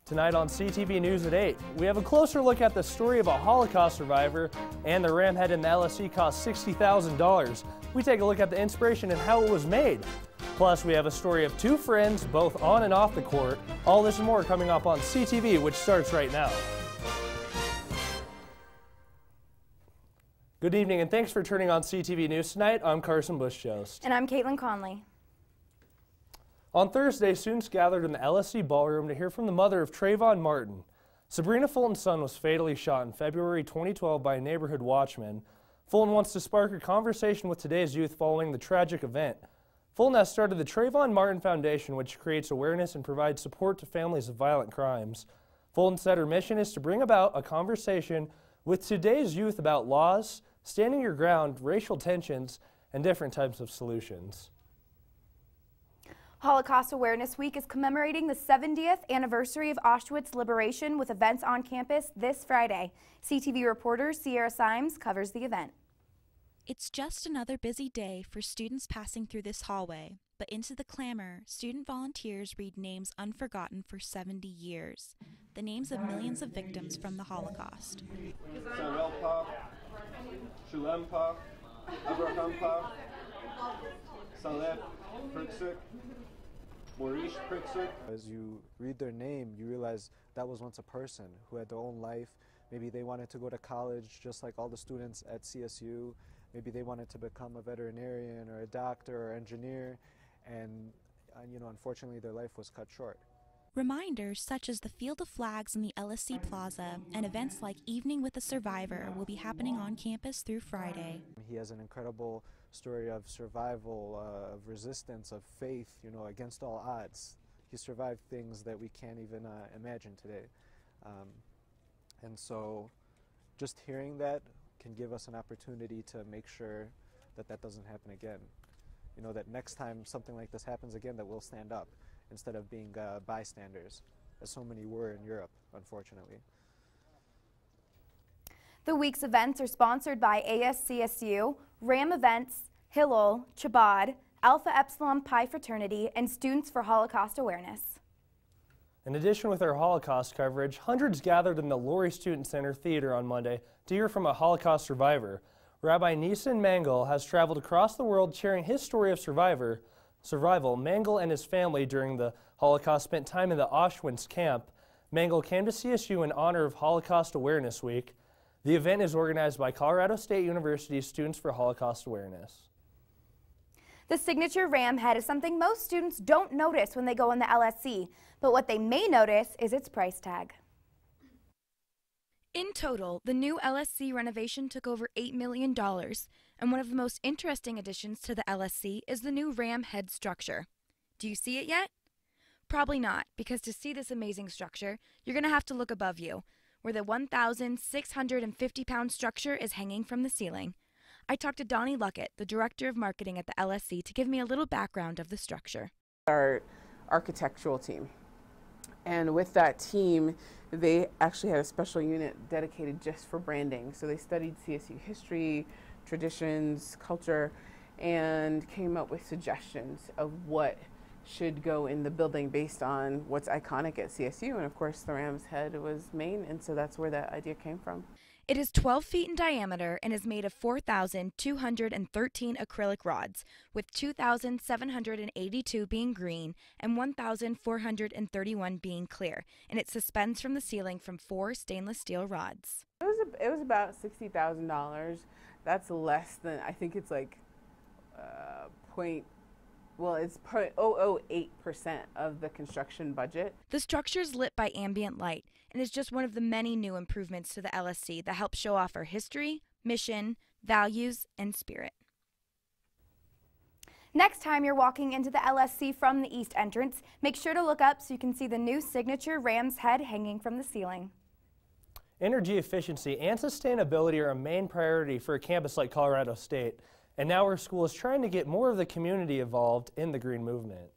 Tonight on CTV News at 8, we have a closer look at the story of a Holocaust survivor, and the ram head in the LSC cost $60,000. We take a look at the inspiration and how it was made. Plus, we have a story of two friends, both on and off the court. All this and more coming up on CTV, which starts right now. Good evening, and thanks for turning on CTV News tonight. I'm Karsen Buschjost. And I'm Kaitlyn Connolly. On Thursday, students gathered in the LSC ballroom to hear from the mother of Trayvon Martin. Sabrina Fulton's son was fatally shot in February 2012 by a neighborhood watchman. Fulton wants to spark a conversation with today's youth following the tragic event. Fulton has started the Trayvon Martin Foundation, which creates awareness and provides support to families of violent crimes. Fulton said her mission is to bring about a conversation with today's youth about laws, standing your ground, racial tensions, and different types of solutions. Holocaust Awareness Week is commemorating the 70th anniversary of Auschwitz liberation with events on campus this Friday. CTV reporter Sierra Symes covers the event. It's just another busy day for students passing through this hallway, but into the clamor, student volunteers read names unforgotten for 70 years, the names of millions of victims from the Holocaust. Sarelpa, Shulempa, Abrahampa, Saleh Priksik, Maurice Priksik. As you read their name, you realize that was once a person who had their own life. Maybe they wanted to go to college just like all the students at CSU. Maybe they wanted to become a veterinarian or a doctor or engineer, and you know, unfortunately their life was cut short. Reminders such as the Field of Flags in the LSC Plaza and events like Evening with a Survivor will be happening on campus through Friday. He has an incredible story of survival, of resistance, of faith, you know, against all odds. He survived things that we can't even imagine today. And so just hearing that can give us an opportunity to make sure that that doesn't happen again. You know, that next time something like this happens again, that we'll stand up instead of being bystanders, as so many were in Europe, unfortunately. The week's events are sponsored by ASCSU, RAM Events, Hillel, Chabad, Alpha Epsilon Pi Fraternity, and Students for Holocaust Awareness. In addition, with our Holocaust coverage, hundreds gathered in the Laurie Student Center Theater on Monday to hear from a Holocaust survivor. Rabbi Nisan Mangel has traveled across the world sharing his story of survival. Mangel and his family during the Holocaust spent time in the Auschwitz camp. Mangel came to CSU in honor of Holocaust Awareness Week. The event is organized by Colorado State University's Students for Holocaust Awareness. The signature ram head is something most students don't notice when they go in the LSC, but what they may notice is its price tag. In total, the new LSC renovation took over $8 million, and one of the most interesting additions to the LSC is the new ram head structure. Do you see it yet? Probably not, because to see this amazing structure, you're going to have to look above you, where the 1,650-pound structure is hanging from the ceiling. I talked to Donnie Luckett, the Director of Marketing at the LSC, to give me a little background of the structure. Our architectural team. And with that team, they actually had a special unit dedicated just for branding. So they studied CSU history, traditions, culture, and came up with suggestions of what should go in the building based on what's iconic at CSU. And of course, the ram's head was main, and so that's where that idea came from. It is 12 feet in diameter and is made of 4,213 acrylic rods, with 2,782 being green and 1,431 being clear, and it suspends from the ceiling from 4 stainless steel rods. It was about $60,000. That's less than, I think it's like it's 0.008% of the construction budget. The structure is lit by ambient light and is just one of the many new improvements to the LSC that help show off our history, mission, values, and spirit. Next time you're walking into the LSC from the east entrance, make sure to look up so you can see the new signature ram's head hanging from the ceiling. Energy efficiency and sustainability are a main priority for a campus like Colorado State. And now our school is trying to get more of the community involved in the green movement.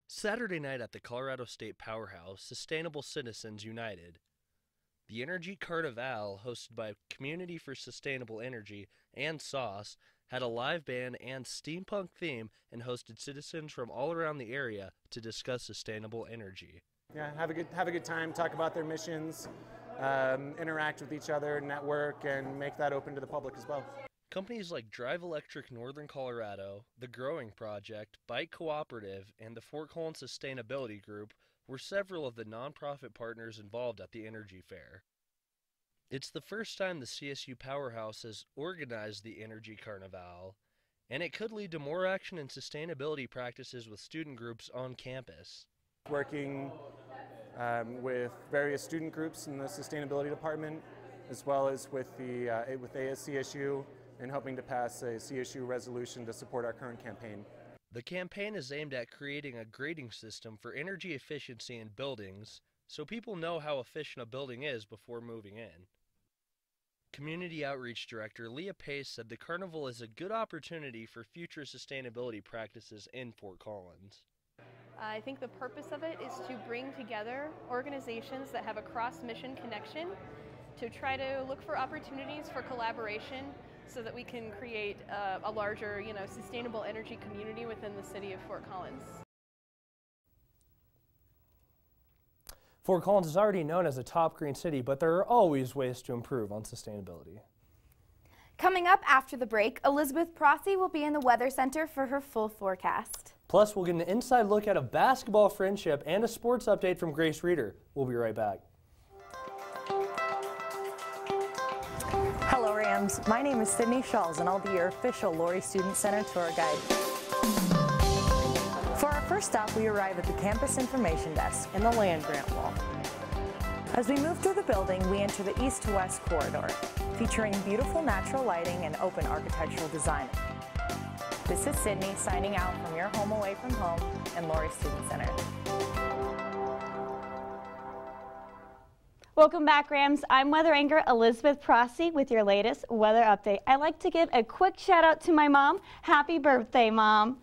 Saturday night at the Colorado State Powerhouse, Sustainable Citizens United. The Energy Carnival, hosted by Community for Sustainable Energy and SAUCE, had a live band and steampunk theme and hosted citizens from all around the area to discuss sustainable energy. Yeah, have a good time, talk about their missions, interact with each other, network, and make that open to the public as well. Companies like Drive Electric Northern Colorado, The Growing Project, Bike Cooperative, and the Fort Collins Sustainability Group were several of the nonprofit partners involved at the Energy Fair. It's the first time the CSU Powerhouse has organized the Energy Carnival, and it could lead to more action and sustainability practices with student groups on campus. Working with various student groups in the sustainability department, as well as with CSU, and hoping to pass a CSU resolution to support our current campaign. The campaign is aimed at creating a grading system for energy efficiency in buildings so people know how efficient a building is before moving in. Community Outreach Director Leah Pace said the carnival is a good opportunity for future sustainability practices in Fort Collins. I think the purpose of it is to bring together organizations that have a cross-mission connection to try to look for opportunities for collaboration so that we can create a larger, sustainable energy community within the city of Fort Collins. Fort Collins is already known as a top green city, but there are always ways to improve on sustainability. Coming up after the break, Elizabeth Prasse will be in the Weather Center for her full forecast. Plus, we'll get an inside look at a basketball friendship and a sports update from Grace Reeder. We'll be right back. Hello Rams, my name is Sydney Schulz and I'll be your official Laurie Student Center tour guide. For our first stop, we arrive at the campus information desk in the land grant wall. As we move through the building, we enter the east to west corridor, featuring beautiful natural lighting and open architectural design. This is Sydney signing out from your home away from home and Laurie Student Center. Welcome back, Rams. I'm weather anchor Elizabeth Prasse with your latest weather update. I'd like to give a quick shout out to my mom. Happy birthday, Mom.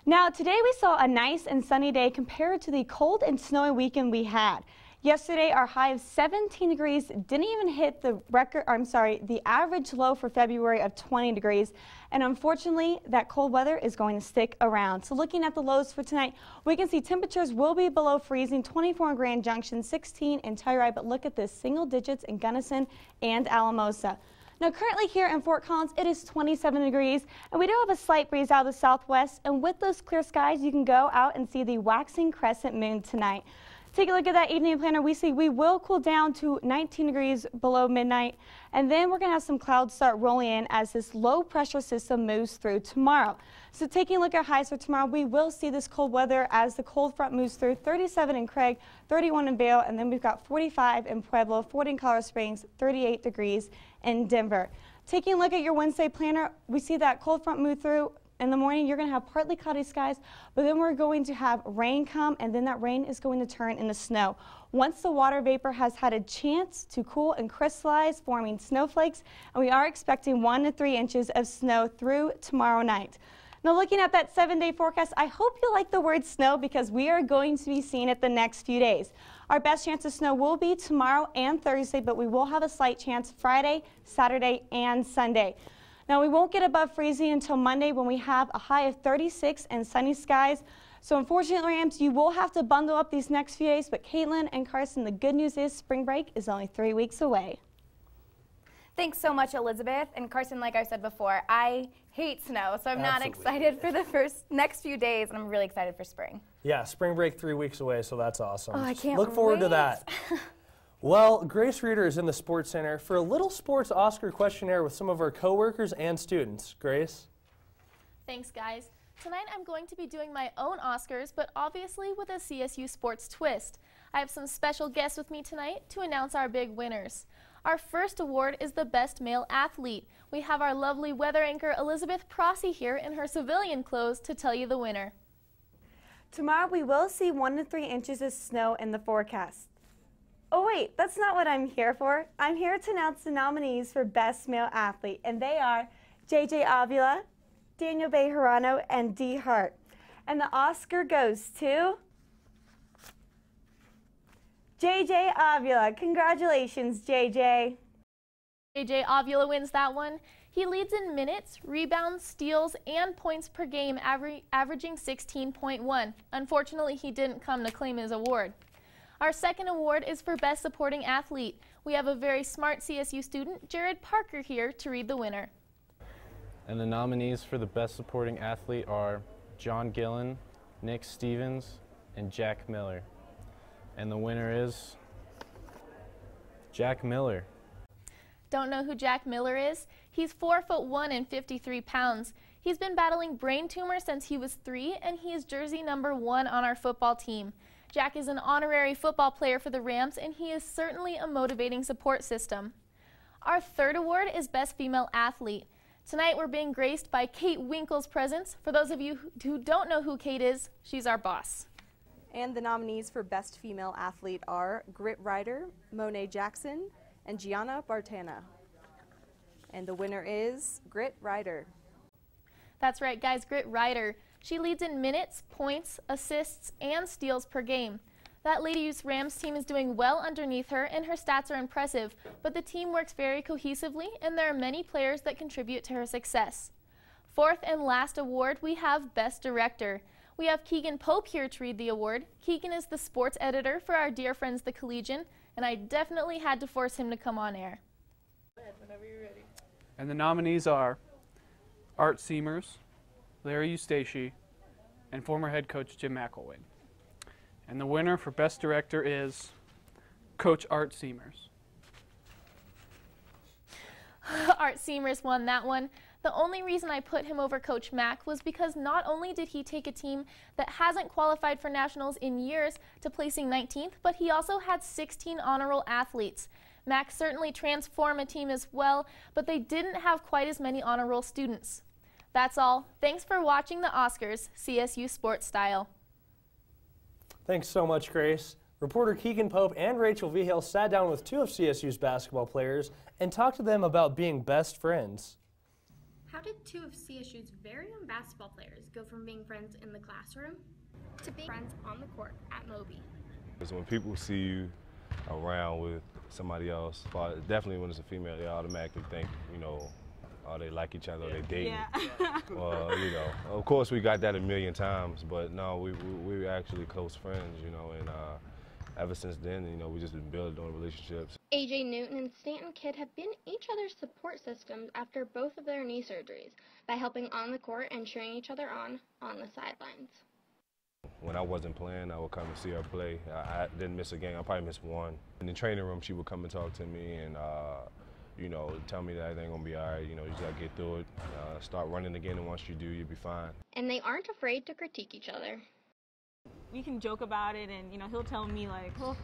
Now, today we saw a nice and sunny day compared to the cold and snowy weekend we had. Yesterday, our high of 17 degrees didn't even hit the the average low for February of 20 degrees. And unfortunately, that cold weather is going to stick around. So looking at the lows for tonight, we can see temperatures will be below freezing, 24 in Grand Junction, 16 in Telluride, but look at this, single digits in Gunnison and Alamosa. Now currently here in Fort Collins, it is 27 degrees, and we do have a slight breeze out of the southwest, and with those clear skies, you can go out and see the waxing crescent moon tonight. Take a look at that evening planner. We see we will cool down to 19 degrees below midnight, and then we're going to have some clouds start rolling in as this low pressure system moves through tomorrow. So taking a look at highs for tomorrow, we will see this cold weather as the cold front moves through. 37 in Craig, 31 in Vail, and then we've got 45 in Pueblo, 40 in Colorado Springs, 38 degrees in Denver. Taking a look at your Wednesday planner, we see that cold front move through. In the morning, you're going to have partly cloudy skies, but then we're going to have rain come, and then that rain is going to turn into snow. Once the water vapor has had a chance to cool and crystallize, forming snowflakes, and we are expecting 1 to 3 inches of snow through tomorrow night. Now looking at that 7-day forecast, I hope you like the word snow because we are going to be seeing it the next few days. Our best chance of snow will be tomorrow and Thursday, but we will have a slight chance Friday, Saturday, and Sunday. Now we won't get above freezing until Monday when we have a high of 36 and sunny skies. So unfortunately, Rams, you will have to bundle up these next few days, but Kaitlyn and Karsen, the good news is spring break is only 3 weeks away. Thanks so much, Elizabeth. And Karsen, like I said before, I hate snow, so I'm not excited for the next few days, and I'm really excited for spring. Yeah, spring break 3 weeks away, so that's awesome. Oh, I can't Look forward wait. to that. Well, Grace Reeder is in the Sports Center for a little sports Oscar questionnaire with some of our coworkers and students. Grace? Thanks, guys. Tonight I'm going to be doing my own Oscars, but obviously with a CSU sports twist. I have some special guests with me tonight to announce our big winners. Our first award is the Best Male Athlete. We have our lovely weather anchor Elizabeth Prasse here in her civilian clothes to tell you the winner. Tomorrow we will see 1 to 3 inches of snow in the forecast. Oh wait, that's not what I'm here for. I'm here to announce the nominees for Best Male Athlete, and they are JJ Avila, Daniel Bejarano, and D. Hart. And the Oscar goes to JJ Avila. Congratulations, JJ. JJ Avila wins that one. He leads in minutes, rebounds, steals, and points per game, averaging 16.1. Unfortunately, he didn't come to claim his award. Our second award is for Best Supporting Athlete. We have a very smart CSU student, Jared Parker, here to read the winner. And the nominees for the Best Supporting Athlete are John Gillen, Nick Stevens, and Jack Miller. And the winner is Jack Miller. Don't know who Jack Miller is? He's 4'1" and 53 pounds. He's been battling brain tumor since he was 3, and he is jersey number 1 on our football team. Jack is an honorary football player for the Rams, and he is certainly a motivating support system. Our third award is Best Female Athlete. Tonight we're being graced by Kate Winkle's presence. For those of you who don't know who Kate is, she's our boss. And the nominees for Best Female Athlete are Grit Ryder, Monet Jackson, and Gianna Bartana. And the winner is Grit Ryder. That's right, guys, Grit Ryder. She leads in minutes, points, assists, and steals per game. That Ladies Rams team is doing well underneath her, and her stats are impressive, but the team works very cohesively, and there are many players that contribute to her success. Fourth and last award, we have Best Director. We have Keegan Pope here to read the award. Keegan is the sports editor for our dear friends, the Collegian, and I definitely had to force him to come on air. Whenever you're ready. And the nominees are Art Seamers, Larry Eustache, and former head coach Jim McElwain. And the winner for Best Director is Coach Art Seamers. Art Seamers won that one. The only reason I put him over Coach Mack was because not only did he take a team that hasn't qualified for nationals in years to placing 19th, but he also had 16 honor roll athletes. Mack certainly transformed a team as well, but they didn't have quite as many honor roll students. That's all. Thanks for watching the Oscars, CSU Sports Style. Thanks so much, Grace. Reporter Keegan Pope and Rachel Vigil sat down with 2 of CSU's basketball players and talked to them about being best friends. How did 2 of CSU's very own basketball players go from being friends in the classroom to being friends on the court at Moby? Because when people see you around with somebody else, definitely when it's a female, they automatically think, you know, oh, they like each other, they dating. Yeah. Well, you know, of course we got that a million times, but no, we were actually close friends, you know, and ever since then, you know, we just been building on relationships. AJ Newton and Stanton Kidd have been each other's support systems after both of their knee surgeries by helping on the court and cheering each other on the sidelines. When I wasn't playing, I would come and see her play. I didn't miss a game. I probably missed one. In the training room, she would come and talk to me and, you know, tell me that everything's gonna be all right. You know, you just gotta get through it. Start running again, and once you do, you'll be fine. And they aren't afraid to critique each other. We can joke about it, and you know, he'll tell me like, "Oh,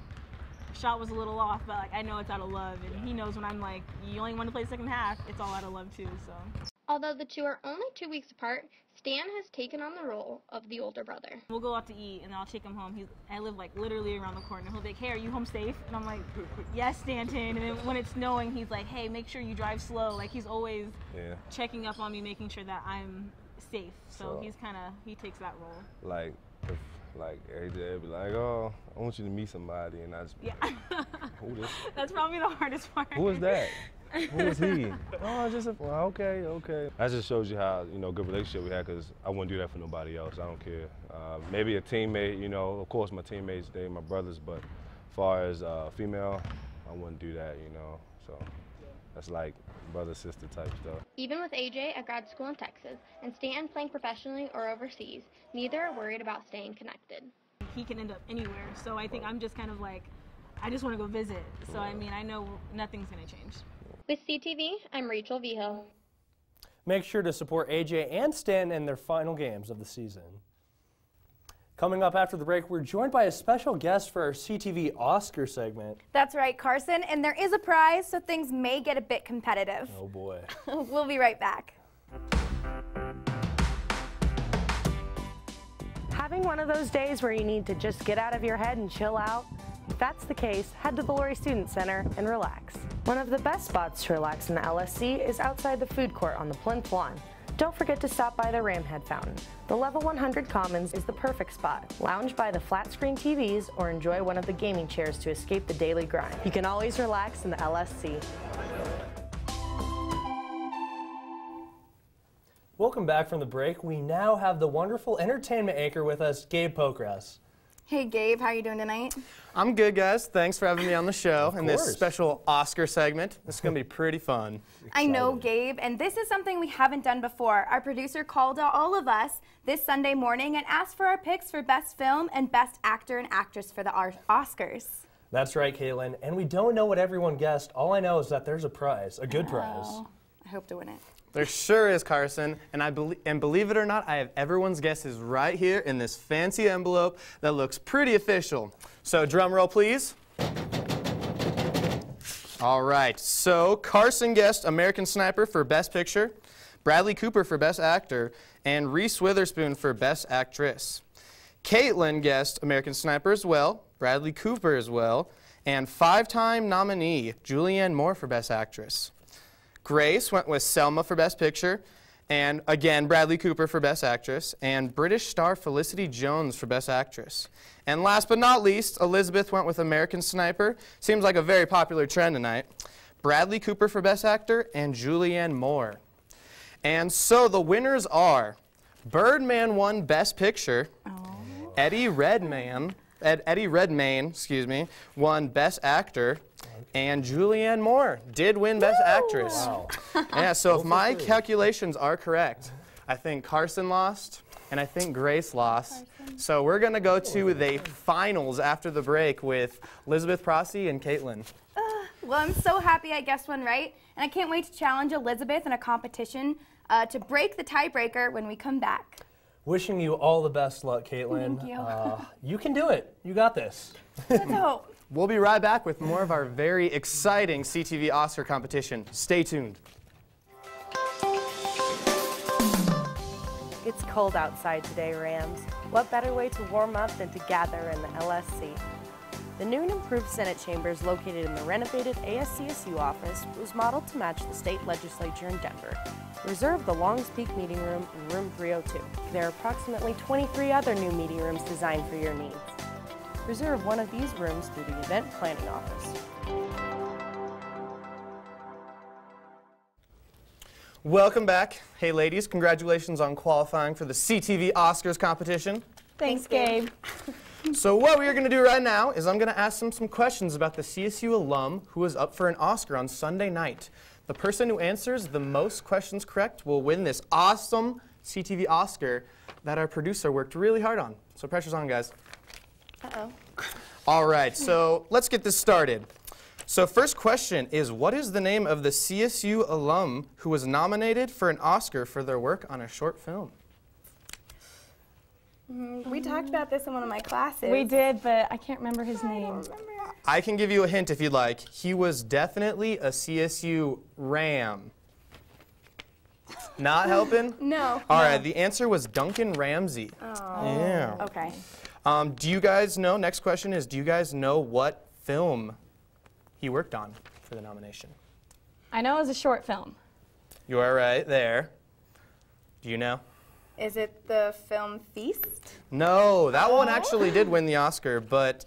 shot was a little off," but like I know it's out of love, and he knows when I'm like, "You only want to play second half," it's all out of love too. So. Although the 2 are only 2 weeks apart, Stan has taken on the role of the older brother. We'll go out to eat, and I'll take him home. I live like literally around the corner. He'll be like, "Hey, are you home safe?" And I'm like, "Yes, Stanton." And then when it's snowing, he's like, "Hey, make sure you drive slow." Like he's always checking up on me, making sure that I'm safe. So he takes that role. Like if AJ would be like, "Oh, I want you to meet somebody," and I just be like, "Who this?" That's probably the hardest part. Who is that? Who is he? Oh, just okay. That just shows you how, you know, good relationship we had, because I wouldn't do that for nobody else. I don't care. Maybe a teammate, you know, of course my teammates, they're my brothers, but as far as female, I wouldn't do that, you know. So that's like brother-sister type stuff. Even with AJ at grad school in Texas and Stanton playing professionally or overseas, neither are worried about staying connected. He can end up anywhere, so I think I'm just kind of like, I just want to go visit. So I mean, I know nothing's going to change. With CTV, I'm Rachel Vigil. Make sure to support AJ and Stanton in their final games of the season. Coming up after the break, we're joined by a special guest for our CTV Oscar segment. That's right, Karsen, and there is a prize, so things may get a bit competitive. Oh boy. We'll be right back. Having one of those days where you need to just get out of your head and chill out? If that's the case, head to the Lori Student Center and relax. One of the best spots to relax in the LSC is outside the food court on the plinth lawn. Don't forget to stop by the Ramhead Fountain. The Level 100 Commons is the perfect spot. Lounge by the flat screen TVs or enjoy one of the gaming chairs to escape the daily grind. You can always relax in the LSC. Welcome back from the break. We now have the wonderful entertainment anchor with us, Gabe Pokrass. Hey Gabe, how you doing tonight? I'm good, guys. Thanks for having me on the show in this special Oscar segment. This is going to be pretty fun. I know, Gabe, and this is something we haven't done before. Our producer called all of us this Sunday morning and asked for our picks for Best Film and Best Actor and Actress for the Oscars. That's right, Kaitlyn, and we don't know what everyone guessed. All I know is that there's a prize, a good prize. I hope to win it. There sure is, Karsen, and believe it or not, I have everyone's guesses right here in this fancy envelope that looks pretty official. So drum roll, please. All right, so Karsen guessed American Sniper for Best Picture, Bradley Cooper for Best Actor, and Reese Witherspoon for Best Actress. Kaitlyn guessed American Sniper as well, Bradley Cooper as well, and five-time nominee Julianne Moore for Best Actress. Grace went with Selma for Best Picture, and again, Bradley Cooper for Best Actress, and British star Felicity Jones for Best Actress. And last but not least, Elizabeth went with American Sniper. Seems like a very popular trend tonight. Bradley Cooper for Best Actor, and Julianne Moore. And so the winners are Birdman won Best Picture, Eddie Redmayne, won Best Actor, and Julianne Moore did win Best Actress. Wow. Yeah, so if my calculations are correct, I think Karsen lost, and I think Grace lost. So we're going to go to the finals after the break with Elizabeth Prasse and Kaitlyn. Well, I'm so happy I guessed one right, and I can't wait to challenge Elizabeth in a competition to break the tiebreaker when we come back. Wishing you all the best luck, Kaitlyn. Thank you. You can do it. You got this. Let's hope. We'll be right back with more of our very exciting CTV Oscar competition. Stay tuned. It's cold outside today, Rams. What better way to warm up than to gather in the LSC? The new and improved Senate chambers located in the renovated ASCSU office was modeled to match the state legislature in Denver. Reserve the Longs Peak meeting room in room 302. There are approximately 23 other new meeting rooms designed for your needs. Reserve one of these rooms through the event planning office. Welcome back. Hey ladies, congratulations on qualifying for the CTV Oscars competition. Thanks, Gabe. So what we're going to do right now is I'm going to ask them some questions about the CSU alum who was up for an Oscar on Sunday night. The person who answers the most questions correct will win this awesome CTV Oscar that our producer worked really hard on. So pressure's on, guys. Uh-oh. All right, so let's get this started. So first question is, what is the name of the CSU alum who was nominated for an Oscar for their work on a short film? We talked about this in one of my classes. We did, but I can't remember his name. I can give you a hint if you'd like. He was definitely a CSU Ram. Not helping? No. All right, the answer was Duncan Ramsey. Oh. Yeah. Okay. Do you guys know, next question is, do you guys know what film he worked on for the nomination? I know it was a short film. You are right there. Do you know? Is it the film Feast? No, that one actually did win the Oscar, but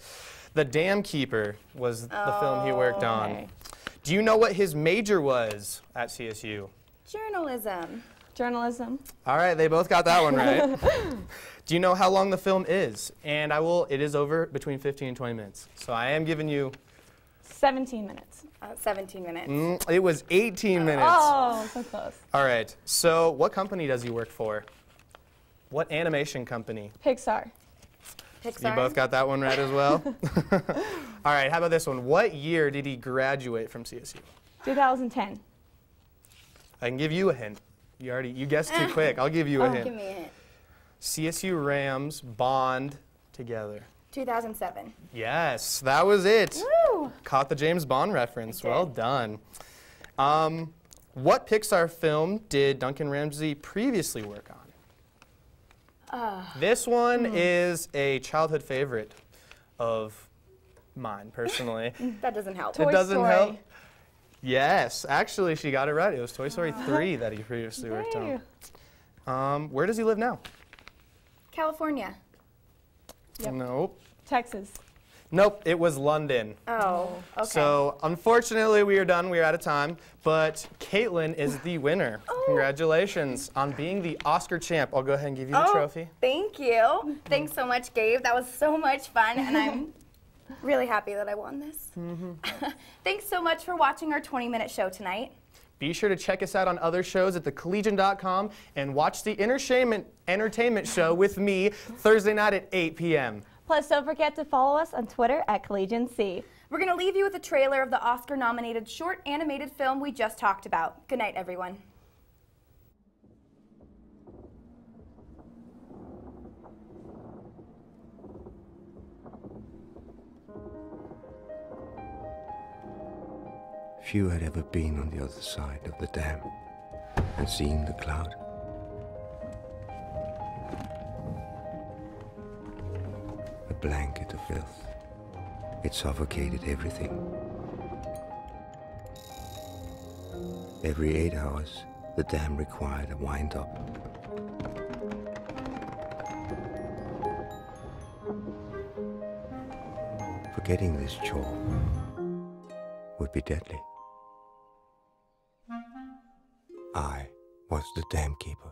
The Dam Keeper was the film he worked on. Okay. Do you know what his major was at CSU? Journalism. Journalism. All right, they both got that one right. Do you know how long the film is? And it is over between 15 and 20 minutes. So I am giving you 17 minutes. 17 minutes. It was 18 minutes. Oh, so close. All right, so what company does he work for? What animation company? Pixar. Pixar. You both got that one right as well? All right, how about this one? What year did he graduate from CSU? 2010. I can give you a hint. You guessed too quick. I'll give you a hint. Give me a hint. CSU Rams bond together. 2007. Yes, that was it. Woo! Caught the James Bond reference. Well done. What Pixar film did Duncan Ramsey previously work on? This one is a childhood favorite of mine, personally. That doesn't help. It doesn't help? Yes, actually, she got it right. It was Toy Story 3 that he previously worked on. Where does he live now? California. Yep. Nope. Texas. Nope, it was London. Oh, okay. So unfortunately we are done, we are out of time, but Kaitlyn is the winner. Congratulations on being the Oscar champ. I'll go ahead and give you the trophy. Thank you. Thanks so much, Gabe. That was so much fun, and I'm really happy that I won this. Thanks so much for watching our 20-minute show tonight. Be sure to check us out on other shows at thecollegian.com and watch the entertainment show with me Thursday night at 8 p.m. Plus, don't forget to follow us on Twitter at Collegian C. We're going to leave you with a trailer of the Oscar-nominated short animated film we just talked about. Good night, everyone. Few had ever been on the other side of the dam and seen the cloud. A blanket of filth. It suffocated everything. Every 8 hours, the dam required a wind-up. Forgetting this chore would be deadly. I was the dam keeper.